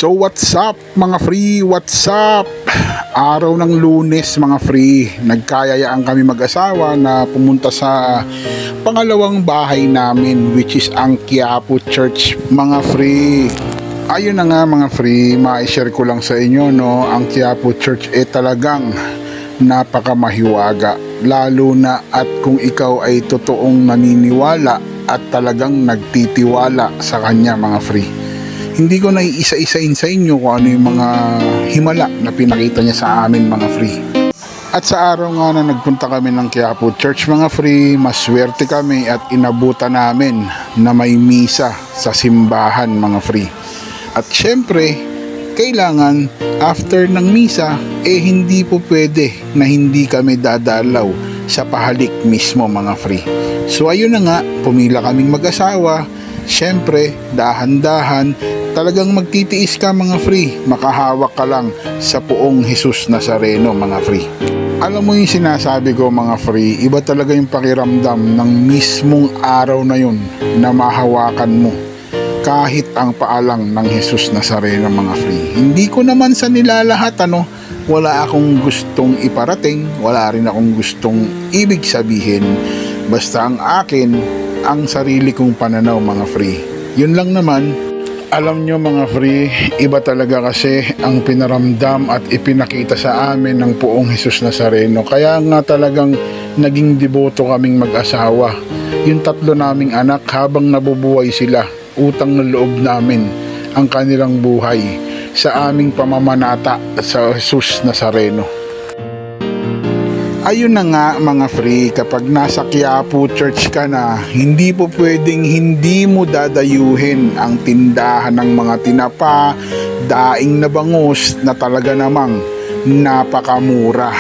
So what's up mga free? What's up? Araw ng Lunes mga free, nagkayayaan kami mag-asawa na pumunta sa pangalawang bahay namin, which is ang Quiapo Church mga free. Ayun na nga mga free, ma-share ko lang sa inyo no, ang Quiapo Church talagang napakamahiwaga, lalo na at kung ikaw ay totoong naniniwala at talagang nagtitiwala sa kanya mga free. Hindi ko na iisa-isain sa inyo kung ano yung mga himala na pinakita niya sa amin mga free. At sa araw nga na nagpunta kami ng Quiapo Church mga free, maswerte kami at inabutan namin na may misa sa simbahan mga free. At syempre, kailangan after ng misa, hindi po pwede na hindi kami dadalaw sa pahalik mismo mga free. So ayun na nga, pumila kaming mag-asawa. Syempre, dahan-dahan, talagang magtitiis ka mga free, makahawak ka lang sa Poong Jesus Nazareno mga free. Alam mo yung sinasabi ko mga free, iba talaga yung pakiramdam ng mismong araw na yun na mahawakan mo kahit ang paalang ng Jesus Nazareno mga free. Hindi ko naman sa nilalahat wala akong gustong iparating, wala rin akong gustong ibig sabihin, basta ang akin ang sarili kong pananaw mga free. Yun lang naman. Alam nyo mga free, iba talaga kasi ang pinaramdam at ipinakita sa amin ng Poong Jesus Nazareno. Kaya nga talagang naging deboto kaming mag-asawa. Yung tatlo naming anak habang nabubuhay sila, utang na loob namin ang kanilang buhay sa aming pamamanata sa Jesus Nazareno. Ayun na nga mga free, kapag nasa Quiapo Church ka na, hindi po pwedeng hindi mo dadayuhin ang tindahan ng mga tinapa, daing na bangus na talaga namang napakamura.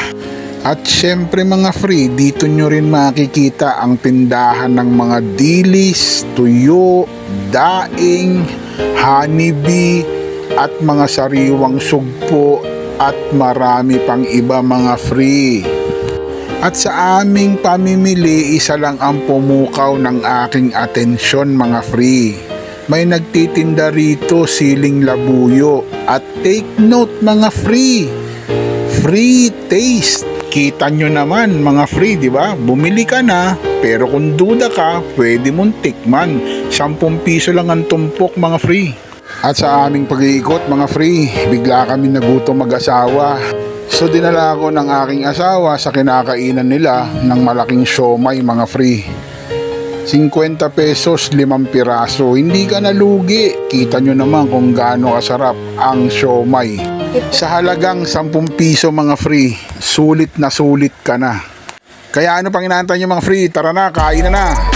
At syempre mga free, dito nyo rin makikita ang tindahan ng mga dilis, tuyo, daing, honeybee, at mga sariwang sugpo at marami pang iba mga free. At sa aming pamimili, isa lang ang pumukaw ng aking atensyon mga free. May nagtitinda rito siling labuyo. At take note mga free, free taste. Kita nyo naman mga free, di ba? Bumili ka na, pero kung duda ka, pwede mong tikman. 10 piso lang ang tumpok mga free. At sa aming pag-iikot mga free, bigla kami nagutom mag-asawa. So dinala ako ng aking asawa sa kinakainan nila ng malaking siomay mga free. 50 pesos, 5 piraso. Hindi ka nalugi. Kita nyo naman kung gaano kasarap ang siomay. Sa halagang 10 piso mga free, sulit na sulit ka na. Kaya ano pang inaantay nyo mga free? Tara na, kain na na!